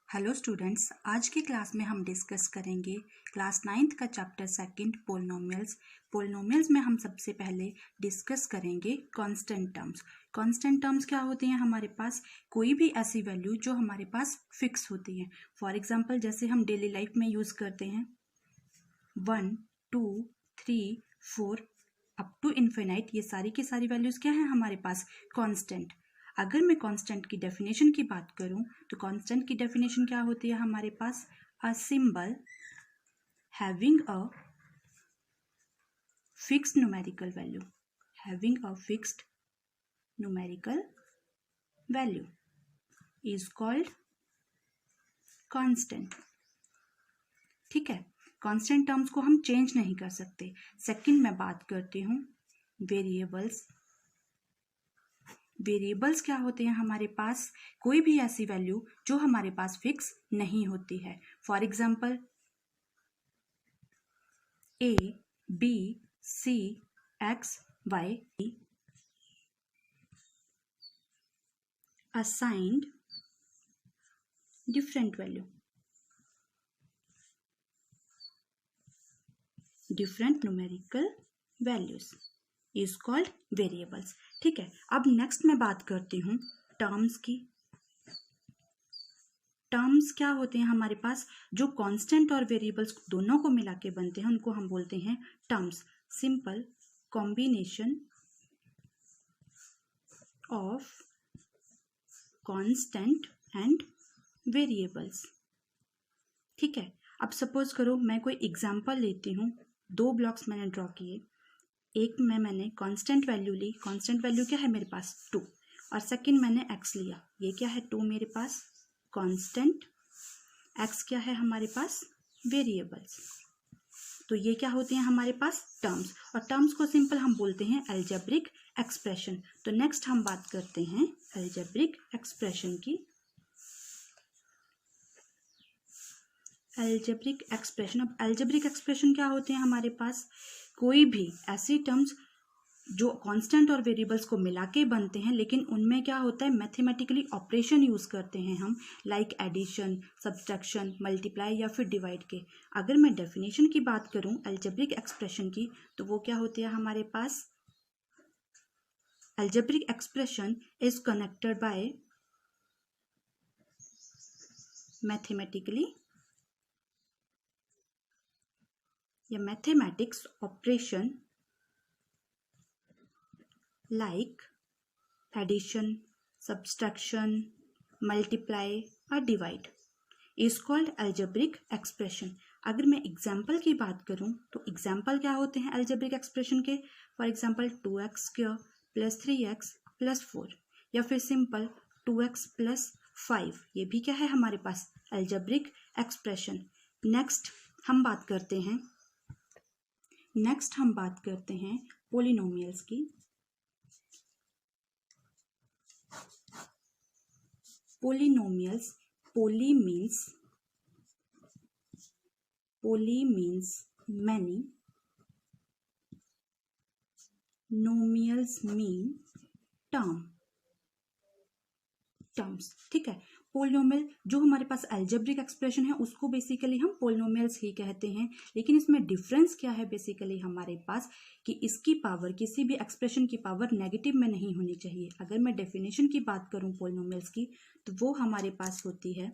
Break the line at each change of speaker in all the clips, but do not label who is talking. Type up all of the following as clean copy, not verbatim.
Hello students, आज की class में हम डिस्कस करेंगे क्लास 9th का चैप्टर सेकंड पोलिनोमियल्स। पोलिनोमियल्स में हम सबसे पहले डिस्कस करेंगे कांस्टेंट टर्म्स। कांस्टेंट टर्म्स क्या होते हैं? हमारे पास कोई भी ऐसी वैल्यू जो हमारे पास फिक्स होती है। फॉर एग्जांपल जैसे हम डेली लाइफ में यूज़ करते हैं 1, 2, 3, 4 अप टू इन्फिनाइट, ये सारी की सारी वैल्यूज़ क्या हैं हमारे पास? कांस्टेंट। अगर मैं कांस्टेंट की डेफिनेशन की बात करूं तो कांस्टेंट की डेफिनेशन क्या होती है हमारे पास? A symbol having a fixed numerical value, having a fixed numerical value is called constant. ठीक है, कांस्टेंट टर्म्स को हम चेंज नहीं कर सकते। सेकंड मैं बात करती हूँ वेरिएबल्स। वेरिएबल्स क्या होते हैं हमारे पास? कोई भी ऐसी वैल्यू जो हमारे पास फिक्स नहीं होती है। For example A, B, C, X, Y assigned different value, different numerical values is called variables. ठीक है, अब नेक्स्ट मैं बात करती हूँ टर्म्स की। टर्म्स क्या होते हैं हमारे पास? जो कांस्टेंट और वेरिएबल्स दोनों को मिला के बनते हैं उनको हम बोलते हैं terms. Simple combination of constant and variables. ठीक है, अब सपोज करो मैं कोई एग्जांपल लेती हूँ। 2 ब्लॉक्स मैंने ड्रॉ किए। एक में मैंने कांस्टेंट वैल्यू ली। कांस्टेंट वैल्यू क्या है मेरे पास? 2। और सेकंड मैंने एक्स लिया। ये क्या है? 2 मेरे पास कांस्टेंट, एक्स क्या है हमारे पास? वेरिएबल्स। तो ये क्या होते हैं हमारे पास? टर्म्स। और टर्म्स को सिंपल हम बोलते हैं अलजेब्रिक एक्सप्रेशन। तो नेक्स्ट हम बात करते हैं अलजेब्रिक एक्सप्रेशन की। Algebraic expression. अब अलजेब्रिक एक्सप्रेशन क्या होते हैं हमारे पास? कोई भी ऐसी टर्म्स जो कांस्टेंट और वेरिएबल्स को मिला के बनते हैं, लेकिन उनमें क्या होता है? मैथमेटिकली ऑपरेशन यूज करते हैं हम, लाइक एडिशन, सब्सट्रैक्शन, मल्टीप्लाई या फिर डिवाइड के। अगर मैं डेफिनेशन की बात करूं अलजेब्रिक एक्सप्रेशन की, तो वो क्या होती है हमारे पास? Algebraic expression is connected by mathematically या mathematics operation like addition, subtraction, multiply or divide is called algebraic expression। अगर मैं एग्जाम्पल की बात करूं तो एग्जाम्पल क्या होते हैं algebraic expression के? For example 2x square plus 3x plus 4, या फिर सिंपल 2x प्लस 5, ये भी क्या है हमारे पास? algebraic expression। नेक्स्ट हम बात करते हैं पोलिनोमियल्स की। Polynomials, poly means many, nomials mean terms। ठीक है, पोलिनोमियल जो हमारे पास अलजेब्रिक एक्सप्रेशन है उसको बेसिकली हम पोलिनोमियल्स ही कहते हैं। लेकिन इसमें डिफरेंस क्या है बेसिकली हमारे पास? कि इसकी पावर, किसी भी एक्सप्रेशन की पावर नेगेटिव में नहीं होनी चाहिए। अगर मैं डेफिनेशन की बात करूं पोलिनोमियल्स की, तो वो हमारे पास होती है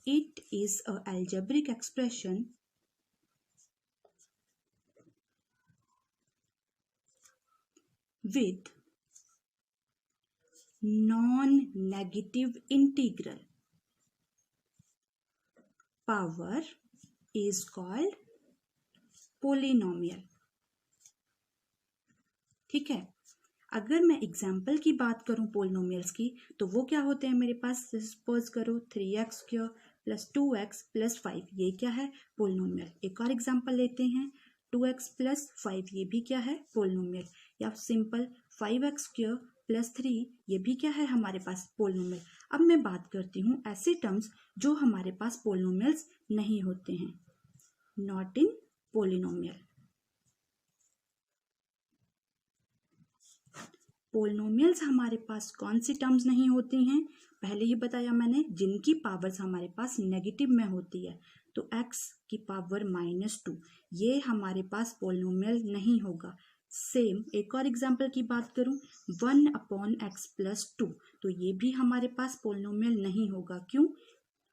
it is a algebraic expression with non-negative integral power is called polynomial। ठीक है, अगर मैं एग्जाम्पल की बात करूं पोलिनोमियल्स की, तो वो क्या होते हैं मेरे पास? सपोज करो 3x square plus 2x plus 5, ये क्या है? पोलिनोमियल। एक और एग्जाम्पल लेते हैं 2x प्लस 5, ये भी क्या है? पोलिनोमियल। या सिंपल 5x स्क्वायर प्लस 3, ये भी क्या है हमारे पास? पोलिनोमियल। अब मैं बात करती हूँ ऐसे टर्म्स जो हमारे पास पोलिनोमियल्स नहीं होते हैं, नॉट इन पोलिनोमियल। पोलिनोमियल्स हमारे पास कौन सी टर्म्स नहीं होती हैं, पहले ही बताया मैंने, जिनकी पावर्स हमारे पास नेगेटिव में होती है। तो x की पावर -2 ये हमारे पास पोलिनोमियल नहीं होगा। सेम एक और एग्जांपल की बात करूं, 1/x+2 तो ये भी हमारे पास पोलिनोमियल नहीं होगा। क्यों?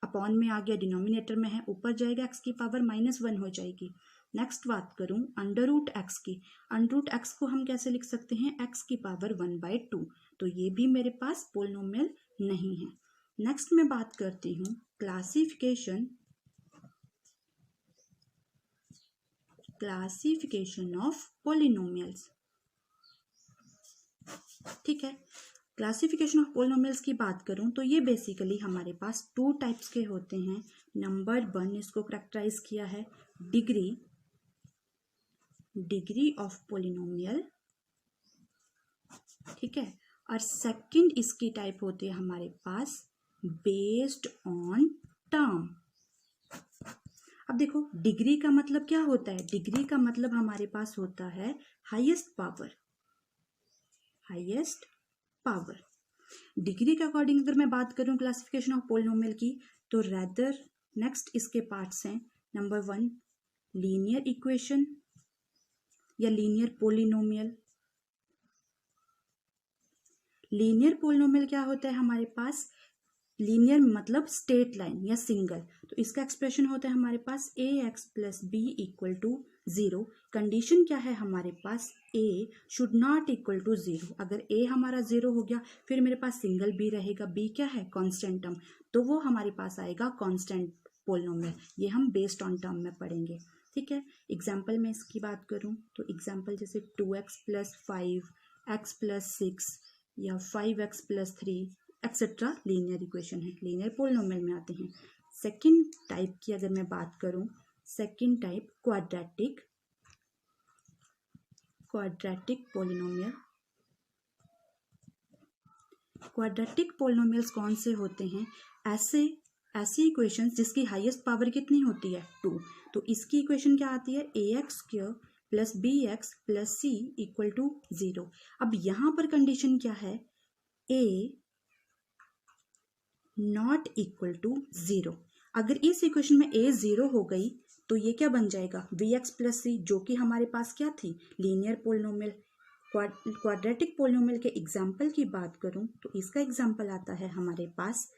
अपॉन में आ गया, डिनोमिनेटर में है, ऊपर जाएगा x की पावर -1 हो जाएगी। नेक्स्ट बात करूं √x की, √x को हम कैसे लिख सकते हैं, x की पावर 1/2 तो ये भी मेरे पास पोलिनोमियल नहीं है। नेक्स्ट मैं बात करती हूँ क्लासिफिकेशन ऑफ पोलिनोमियल्स। ठीक है, क्लासिफिकेशन ऑफ पोलिनोमियल्स की बात करूं तो ये बेसिकली हमारे पास 2 टाइप्स के होते हैं। नंबर 1 इसको कैरेक्टराइज किया है डिग्री ऑफ पोलिनोमियल, ठीक है, और सेकंड इसकी टाइप होती है हमारे पास बेस्ड ऑन टर्म। अब देखो डिग्री का मतलब क्या होता है, डिग्री का मतलब हमारे पास होता है हाईएस्ट पावर। डिग्री के अकॉर्डिंग अगर मैं बात करूं क्लासिफिकेशन ऑफ पोलिनोमियल की, तो रेदर नेक्स्ट इसके पार्ट्स हैं, नंबर 1 लीनियर इक्वेशन या लीनियर पोलिनोमियल। लीनियर पोलिनोमियल क्या होता है हमारे पास, लीनियर मतलब स्ट्रेट लाइन या सिंगल, तो इसका एक्सप्रेशन होता है हमारे पास ax + b = 0। कंडीशन क्या है हमारे पास, a should not equal to 0। अगर a हमारा 0 हो गया फिर मेरे पास सिंगल b रहेगा, b क्या है, कांस्टेंट टर्म, तो वो हमारे पास आएगा कांस्टेंट पोलिनोमियल। ये हम बेस्ड ऑन टर्म में पढ़ेंगे। ठीक है, एग्जाम्पल में इसकी बात करूं तो एग्जाम्पल जैसे 2x + 5, x + 6 या 5x + 3 एक्सेट्रा लीनियर इक्वेशन है, लीनियर पोलिनोमियल में आते हैं। सेकंड टाइप की अगर मैं बात करूं, second type quadratic polynomial. Quadratic polynomials कौन से होते हैं, ऐसी इक्वेशंस जिसकी हाईएस्ट पावर कितनी होती है, 2। तो इसकी इक्वेशन क्या आती है, ax² + bx + c = 0। अब यहां पर कंडीशन क्या है, a नॉट इक्वल टू 0। अगर इस इक्वेशन में a 0 हो गई तो ये क्या बन जाएगा, vx + c, जो कि हमारे पास क्या थी, लीनियर पोलिनोमियल। क्वाड्रेटिक पोलिनोमियल के एग्जाम्पल की बात करूं तो इसका एग्जाम्पल आता है हमारे पास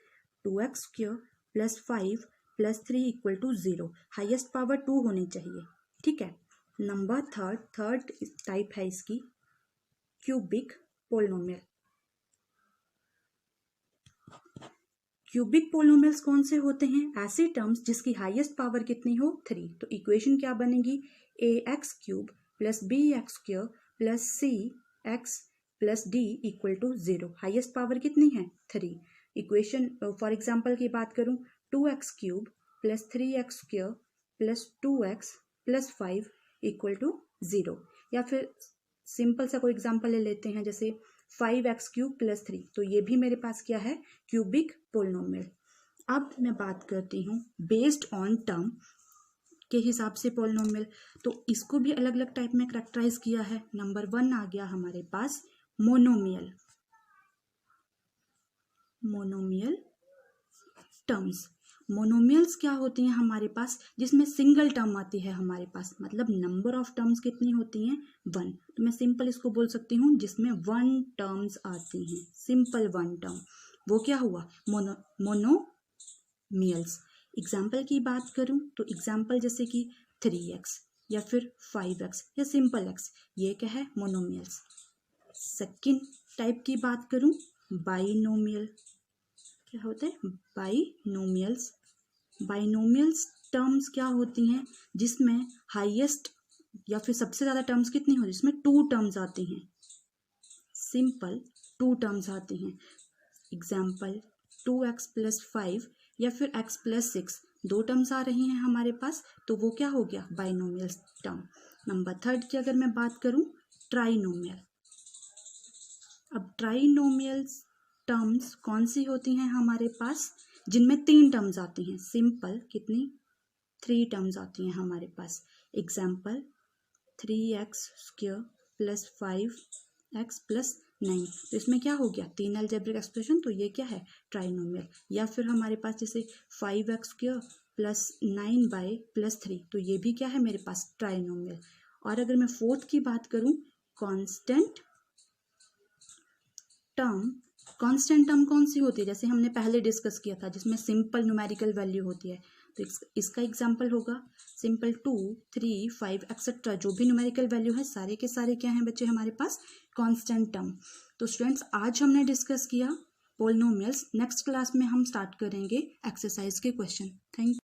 2x² + 5 + 3 = 0। हाईएस्ट पावर 2 होनी चाहिए। ठीक है, नंबर थर्ड टाइप है इसकी क्यूबिक पोलिनोमियल। क्यूबिक पोलिनोमियल्स कौन से होते हैं, ऐसे टर्म्स जिसकी हाईएस्ट पावर कितनी हो, 3। तो इक्वेशन क्या बनेगी, ax³ + bx² + cx + d = 0। Highest power कितनी है, 3। इक्वेशन फॉर एग्जांपल की बात करूं, 2x³ + 3x² + 2x + 5 = 0। या फिर सिंपल सा कोई एग्जांपल ले लेते हैं, जैसे 5x³ + 3, तो ये भी मेरे पास क्या है, क्यूबिक पोलिनोमियल। अब मैं बात करती हूँ बेस्ड ऑन टर्म के हिसाब से पोलिनोमियल, तो इसको भी अलग अलग टाइप में कैरेक्टराइज किया है। नंबर 1 आ गया हमारे पास मोनोमियल टर्म्स। मोनोमियल्स क्या होती हैं हमारे पास, जिसमें सिंगल टर्म आती है हमारे पास, मतलब नंबर ऑफ टर्म्स कितनी होती हैं, 1। तो मैं सिंपल इसको बोल सकती हूँ जिसमें 1 टर्म्स आती हैं, सिंपल 1 टर्म, वो क्या हुआ, मोनोमियल्स। एग्जाम्पल की बात करूँ तो एग्जाम्पल जैसे कि 3x या फिर 5x या सिंपल x, ये क्या है, मोनोमियल्स। सेकेंड टाइप की बात करूँ, बाइनोमियल। क्या होते हैं, बाइनोमियल्स टर्म्स क्या होती हैं, जिसमें हाईएस्ट या फिर सबसे ज़्यादा टर्म्स कितनी होती है, जिसमें 2 टर्म्स आती हैं, सिंपल 2 टर्म्स आती हैं। एग्जाम्पल 2x + 5 या फिर x + 6, 2 टर्म्स आ रही हैं हमारे पास, तो वो क्या हो गया, बाइनोमियल्स टर्म। नंबर 3 की अगर मैं बात करूं, ट्राइनोमियल। अब ट्राइनोमियल्स टर्म्स कौन सी होती हैं हमारे पास, जिनमें 3 टर्म्स आती हैं, सिंपल कितनी, 3 टर्म्स आती हैं हमारे पास। एग्जाम्पल 3x² + 5x + नहीं, तो इसमें क्या हो गया, 3 अलजेब्रिक एक्सप्रेशन, तो ये क्या है, ट्राइनोमियल। या फिर हमारे पास जैसे 5x² प्लस 9y प्लस 3, तो ये भी क्या है मेरे पास, ट्राइनोमियल। और अगर मैं फोर्थ की बात करूं, कांस्टेंट टर्म कौन सी होती है, जैसे हमने पहले डिस्कस किया था जिसमें सिंपल न्यूमेरिकल वैल्यू होती है, तो इसका एग्जांपल होगा सिंपल 2, 3, 5 एक्सेट्रा, जो भी न्यूमेरिकल वैल्यू है सारे के सारे क्या हैं बच्चे हमारे पास, कांस्टेंट टर्म। तो स्टूडेंट्स आज हमने डिस्कस किया पोलिनोमियल्स। नेक्स्ट क्लास में हम स्टार्ट करेंगे एक्सरसाइज के क्वेश्चन। Thank you.